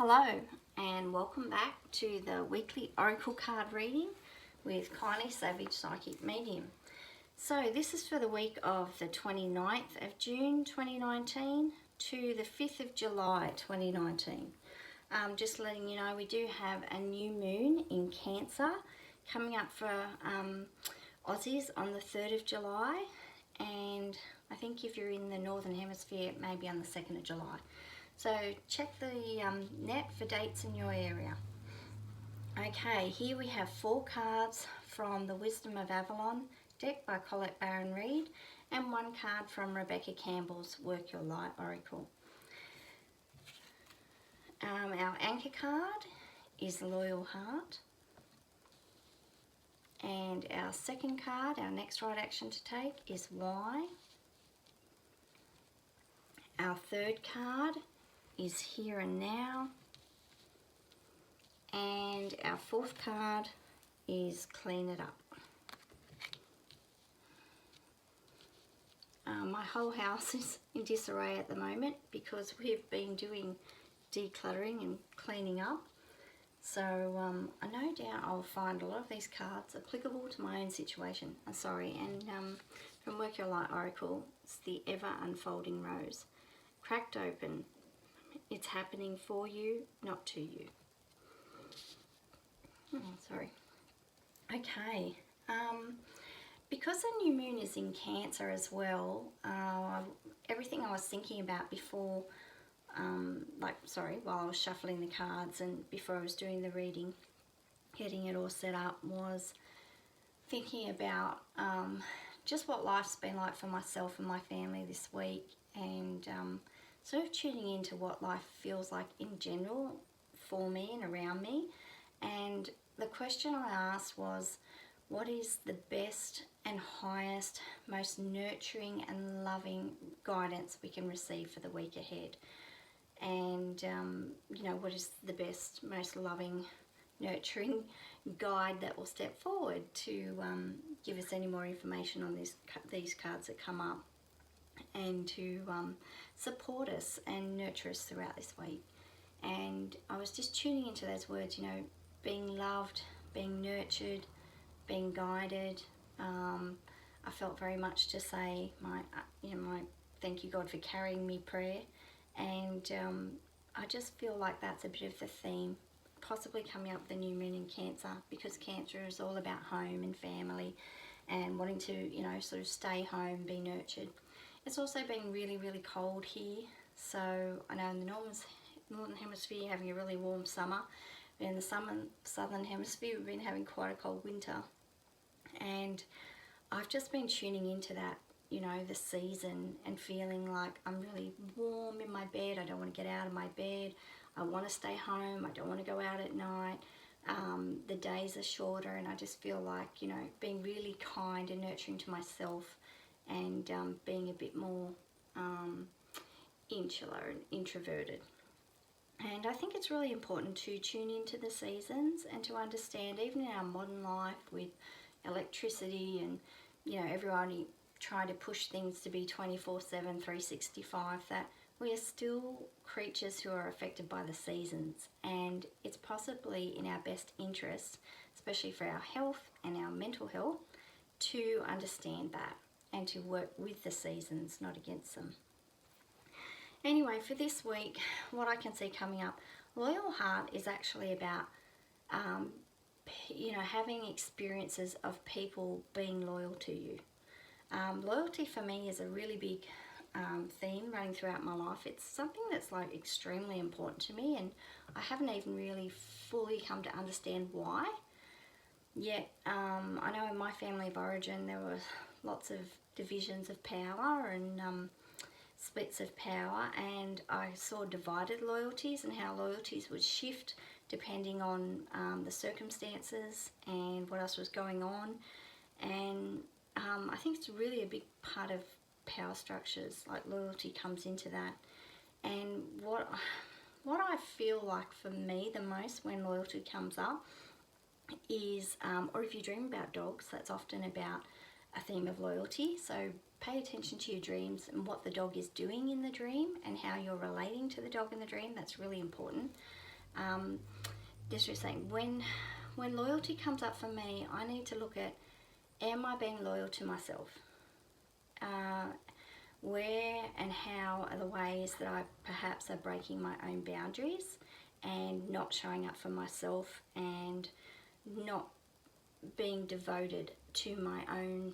Hello and welcome back to the weekly Oracle card reading with Kylie Savidge Psychic Medium. So this is for the week of the 29th of June 2019 to the 5th of July 2019. Just letting you know we do have a new moon in Cancer coming up for Aussies on the 3rd of July, and I think if you're in the Northern Hemisphere it may be on the 2nd of July. So check the net for dates in your area. Okay, here we have 4 cards from the Wisdom of Avalon deck by Colette Baron Reid and 1 card from Rebecca Campbell's Work Your Light Oracle. Our anchor card is Loyal Heart. And our second card, our next right action to take, is Why. Our third card is Here and Now, and our fourth card is Clean It Up. My whole house is in disarray at the moment because we've been doing decluttering and cleaning up, so I no doubt I'll find a lot of these cards applicable to my own situation. I'm sorry. And from Work Your Light Oracle, it's the Ever Unfolding Rose. Cracked open. It's happening for you, not to you. Sorry. Okay. Because the new moon is in Cancer as well, everything I was thinking about before, while I was shuffling the cards and before I was doing the reading, getting it all set up, was thinking about just what life's been like for myself and my family this week, and sort of tuning into what life feels like in general for me and around me. And the question I asked was, what is the best and highest, most nurturing and loving guidance we can receive for the week ahead? And what is the best, most loving, nurturing guide that will step forward to give us any more information on these cards that come up, and to support us and nurture us throughout this week. And I was just tuning into those words, being loved, being nurtured, being guided. I felt very much to say my thank you God for carrying me prayer, and I just feel like that's a bit of the theme possibly coming up with the new moon in Cancer, because Cancer is all about home and family and wanting to sort of stay home, be nurtured. It's also been really, really cold here, so I know in the Northern Hemisphere you're having a really warm summer, but in the Southern Hemisphere we've been having quite a cold winter. And I've just been tuning into that, the season, and feeling like I'm really warm in my bed. I don't want to get out of my bed. I want to stay home. I don't want to go out at night. The days are shorter, and I just feel like, being really kind and nurturing to myself, and being a bit more insular and introverted. And I think it's really important to tune into the seasons and to understand, even in our modern life with electricity and everybody trying to push things to be 24/7, 365, that we are still creatures who are affected by the seasons, and it's possibly in our best interest, especially for our health and our mental health, to understand that and to work with the seasons, not against them. Anyway, for this week, what I can see coming up, Loyal Heart is actually about having experiences of people being loyal to you. Loyalty for me is a really big theme running throughout my life. It's something that's like extremely important to me, and I haven't even really fully come to understand why. Yet I know in my family of origin there were lots of divisions of power and splits of power, and I saw divided loyalties and how loyalties would shift depending on the circumstances and what else was going on. And I think it's really a big part of power structures, like loyalty comes into that. And what I feel like for me the most when loyalty comes up is, or if you dream about dogs, that's often about a theme of loyalty. So pay attention to your dreams and what the dog is doing in the dream and how you're relating to the dog in the dream. That's really important. This is saying, when loyalty comes up for me, I need to look at, am I being loyal to myself? Where and how are the ways that I perhaps are breaking my own boundaries and not showing up for myself and not being devoted to my own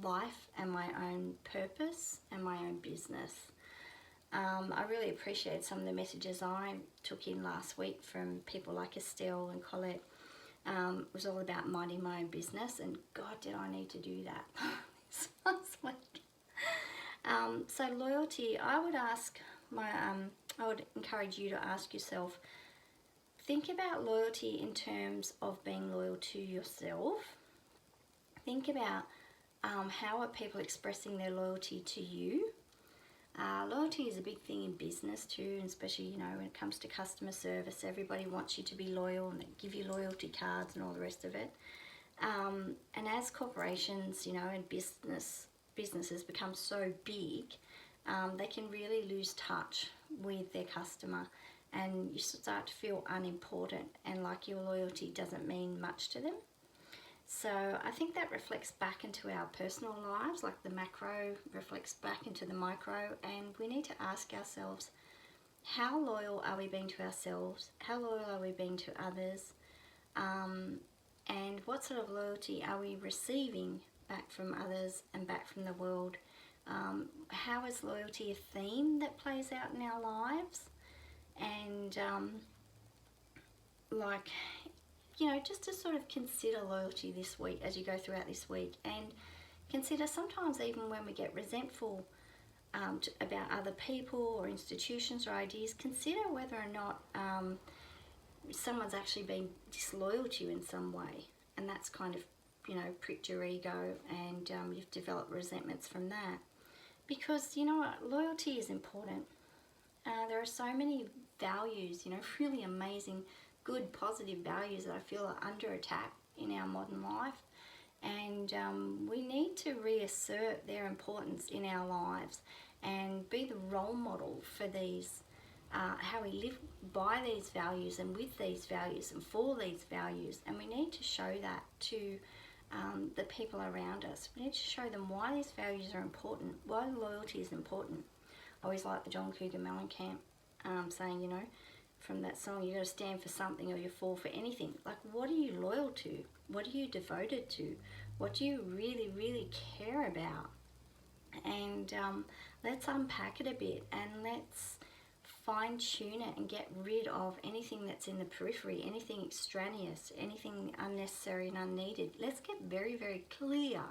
life and my own purpose and my own business. I really appreciated some of the messages I took in last week from people like Estelle and Colette. It was all about minding my own business, and God, did I need to do that this last week. So loyalty, I would encourage you to ask yourself, think about loyalty in terms of being loyal to yourself. Think about how are people expressing their loyalty to you. Loyalty is a big thing in business too, and especially, you know, when it comes to customer service, everybody wants you to be loyal and they give you loyalty cards and all the rest of it. And as corporations, you know, and businesses become so big, they can really lose touch with their customer, and you start to feel unimportant and like your loyalty doesn't mean much to them. So I think that reflects back into our personal lives, like the macro reflects back into the micro, and we need to ask ourselves, how loyal are we being to ourselves? How loyal are we being to others? And what sort of loyalty are we receiving back from others and back from the world? How is loyalty a theme that plays out in our lives? And you know, just to sort of consider loyalty this week as you go throughout this week, and consider sometimes even when we get resentful about other people or institutions or ideas, consider whether or not someone's actually been disloyal to you in some way, and that's kind of, you know, pricked your ego, and you've developed resentments from that. Because, you know what, loyalty is important. There are so many values, you know, really amazing, good, positive values that I feel are under attack in our modern life, and we need to reassert their importance in our lives and be the role model for these, how we live by these values and with these values and for these values. And we need to show that to the people around us. We need to show them why these values are important, why loyalty is important. I always like the John Cougar Mellencamp saying, you know, from that song, you got to stand for something or you fall for anything. Like, what are you loyal to? What are you devoted to? What do you really, really care about? And let's unpack it a bit, and let's fine tune it and get rid of anything that's in the periphery, anything extraneous, anything unnecessary and unneeded. Let's get very, very clear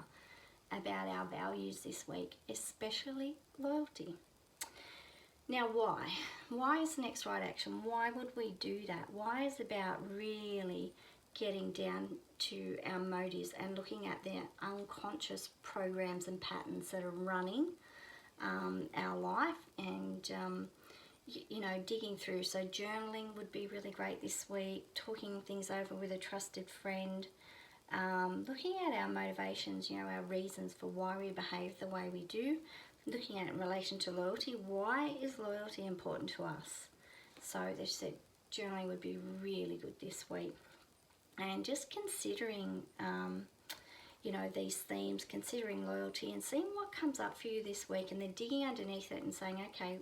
about our values this week, especially loyalty. Now, why? Why is the next right action? Why would we do that? Why is it about really getting down to our motives and looking at the unconscious programs and patterns that are running our life, and you know, digging through. So journaling would be really great this week, talking things over with a trusted friend, looking at our motivations, you know, our reasons for why we behave the way we do, looking at it in relation to loyalty. Why is loyalty important to us? So they said journaling would be really good this week. And just considering, you know, these themes, considering loyalty and seeing what comes up for you this week, and then digging underneath it and saying, okay,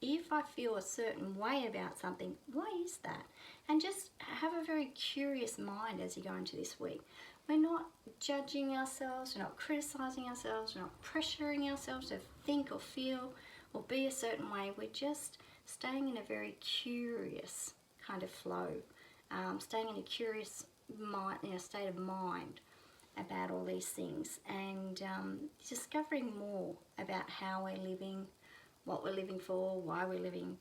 if I feel a certain way about something, why is that? And just have a very curious mind as you go into this week. We're not judging ourselves, we're not criticizing ourselves, we're not pressuring ourselves to think or feel or be a certain way. We're just staying in a very curious kind of flow, staying in a curious mind, in a state of mind about all these things, and discovering more about how we're living, what we're living for, why we're living,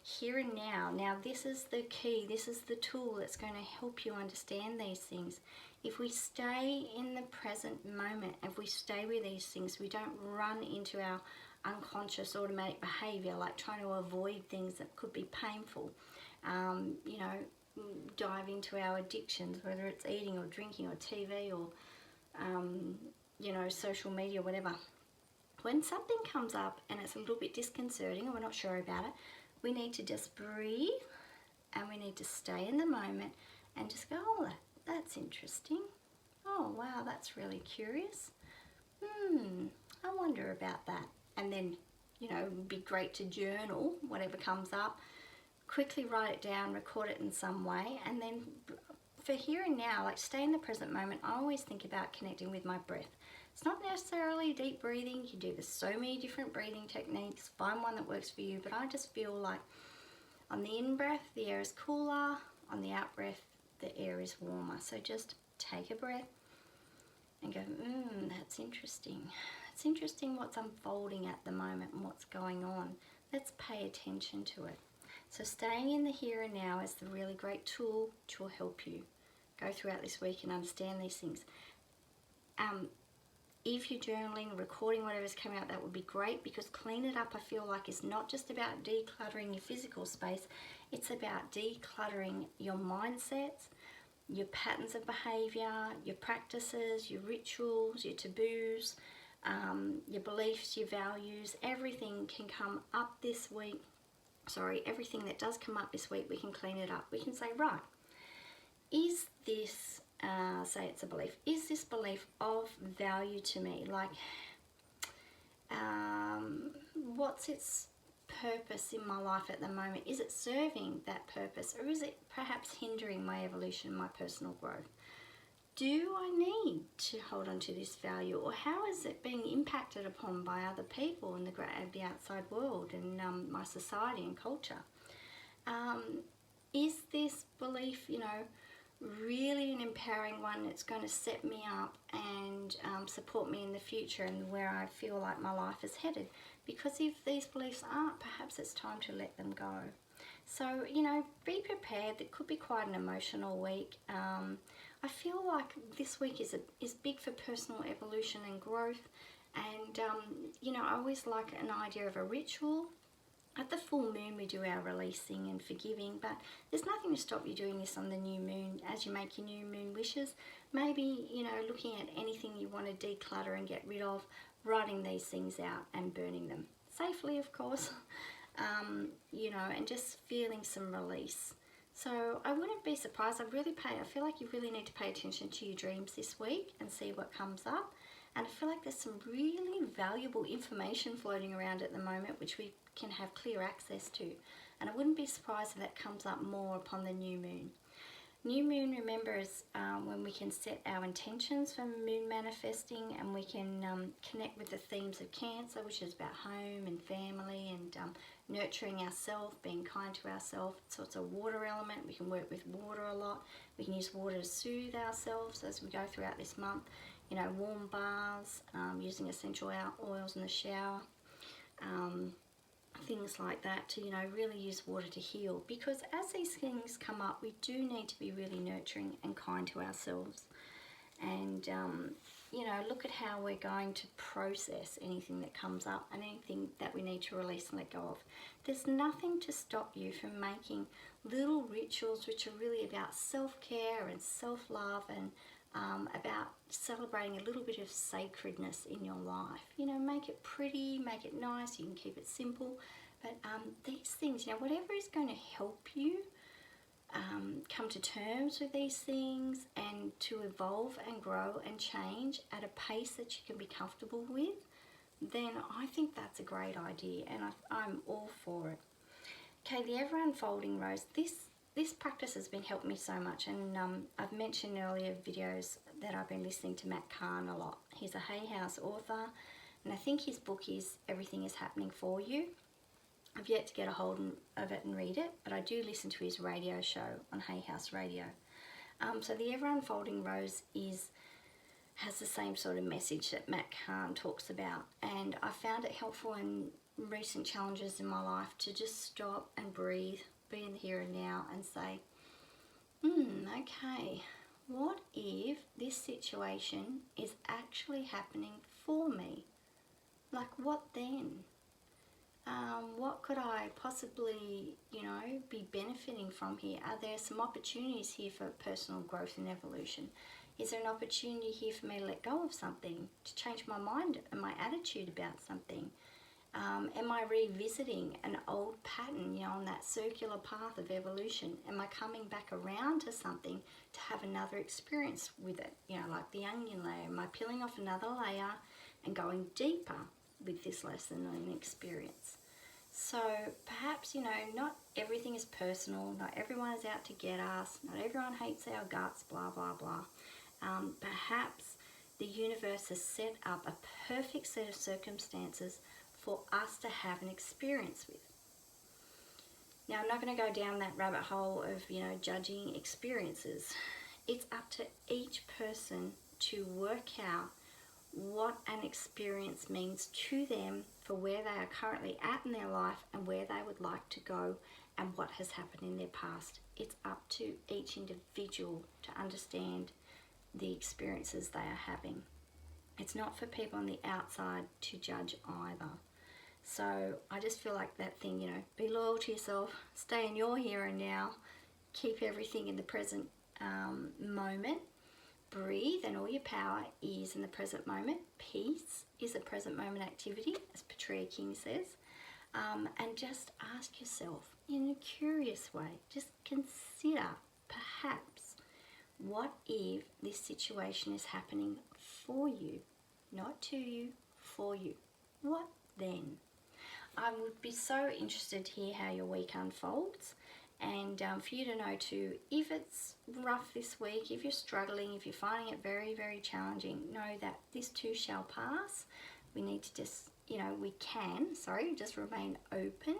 here and now. Now, this is the key, this is the tool that's going to help you understand these things. If we stay in the present moment, if we stay with these things, we don't run into our unconscious automatic behavior, like trying to avoid things that could be painful, you know, dive into our addictions, whether it's eating or drinking or TV or, you know, social media, whatever. When something comes up and it's a little bit disconcerting or we're not sure about it, we need to just breathe and we need to stay in the moment and just go, oh, that's interesting. Oh, wow, that's really curious. I wonder about that. And then, you know, it would be great to journal whatever comes up, quickly write it down, record it in some way, and then for here and now, like stay in the present moment, I always think about connecting with my breath. It's not necessarily deep breathing. You do, there's so many different breathing techniques. Find one that works for you, but I just feel like on the in-breath, the air is cooler. On the out-breath, the air is warmer. So just take a breath and go, that's interesting. It's interesting what's unfolding at the moment and what's going on. Let's pay attention to it. So staying in the here and now is the really great tool which will help you go throughout this week and understand these things. If you're journaling, recording whatever's coming out, that would be great, because clean it up, I feel like, is not just about decluttering your physical space. It's about decluttering your mindsets, your patterns of behavior, your practices, your rituals, your taboos, your beliefs, your values. Everything can come up this week. Everything that does come up this week, we can clean it up. We can say, right, is this, say it's a belief, is this belief of value to me? Like, what's its purpose in my life at the moment? Is it serving that purpose, or is it perhaps hindering my evolution, my personal growth? Do I need to hold on to this value, or how is it being impacted upon by other people in the outside world and my society and culture? Is this belief, you know, really an empowering one that's going to set me up and support me in the future and where I feel like my life is headed? Because if these beliefs aren't, perhaps it's time to let them go. So, you know, be prepared. It could be quite an emotional week. I feel like this week is big for personal evolution and growth. And, you know, I always like an idea of a ritual. At the full moon, we do our releasing and forgiving, but there's nothing to stop you doing this on the new moon as you make your new moon wishes. Maybe, you know, looking at anything you want to declutter and get rid of, writing these things out and burning them. Safely, of course. You know, and just feeling some release. So I wouldn't be surprised. I feel like you really need to pay attention to your dreams this week and see what comes up. And I feel like there's some really valuable information floating around at the moment which we can have clear access to. And I wouldn't be surprised if that comes up more upon the new moon. New moon, remember, is when we can set our intentions for moon manifesting, and we can connect with the themes of Cancer, which is about home and family and nurturing ourselves, being kind to ourselves. So it's a water element. We can work with water a lot. We can use water to soothe ourselves as we go throughout this month. You know, warm baths, using essential oils in the shower, things like that, to, you know, really use water to heal. Because as these things come up, we do need to be really nurturing and kind to ourselves. And, you know, look at how we're going to process anything that comes up and anything that we need to release and let go of. There's nothing to stop you from making little rituals which are really about self-care and self-love and about celebrating a little bit of sacredness in your life. You know, make it pretty, make it nice, you can keep it simple, but these things, you know, whatever is going to help you come to terms with these things and to evolve and grow and change at a pace that you can be comfortable with, then I think that's a great idea, and I'm all for it. Okay, the ever unfolding rose. This practice has been helping me so much, and I've mentioned earlier videos that I've been listening to Matt Kahn a lot. He's a Hay House author, and I think his book is Everything is Happening for You. I've yet to get a hold of it and read it, but I do listen to his radio show on Hay House Radio. So the ever unfolding rose has the same sort of message that Matt Kahn talks about, and I found it helpful in recent challenges in my life to just stop and breathe, be in the here and now, and say, okay, what if this situation is actually happening for me? Like, what then? What could I possibly, you know, be benefiting from here? Are there some opportunities here for personal growth and evolution? Is there an opportunity here for me to let go of something, to change my mind and my attitude about something? Am I revisiting an old pattern, you know, on that circular path of evolution? Am I coming back around to something to have another experience with it? You know, like the onion layer. Am I peeling off another layer and going deeper with this lesson and experience? So perhaps, you know, not everything is personal. Not everyone is out to get us. Not everyone hates our guts, blah, blah, blah. Perhaps the universe has set up a perfect set of circumstances for us to have an experience with. Now, I'm not going to go down that rabbit hole of, you know, judging experiences. It's up to each person to work out what an experience means to them for where they are currently at in their life and where they would like to go and what has happened in their past. It's up to each individual to understand the experiences they are having. It's not for people on the outside to judge either. So I just feel like that thing, you know, be loyal to yourself, stay in your here and now, keep everything in the present moment, breathe, and all your power is in the present moment. Peace is a present moment activity, as Petrea King says. And just ask yourself in a curious way, just consider perhaps, what if this situation is happening for you, not to you, for you? What then? I would be so interested to hear how your week unfolds, and for you to know too, if it's rough this week, if you're struggling, if you're finding it very, very challenging, know that this too shall pass. We need to just, you know, just remain open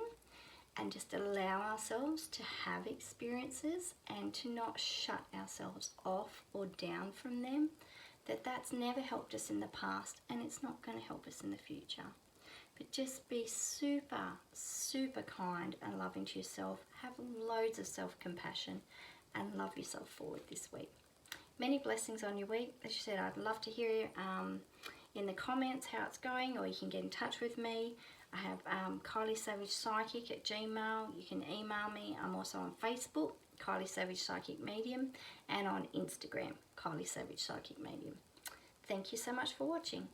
and just allow ourselves to have experiences and to not shut ourselves off or down from them. That's never helped us in the past, and it's not going to help us in the future. But just be super, super kind and loving to yourself. Have loads of self-compassion and love yourself forward this week. Many blessings on your week. As you said, I'd love to hear in the comments how it's going, or you can get in touch with me. I have Kylie Savidge Psychic at Gmail. You can email me. I'm also on Facebook, Kylie Savidge Psychic Medium, and on Instagram, Kylie Savidge Psychic Medium. Thank you so much for watching.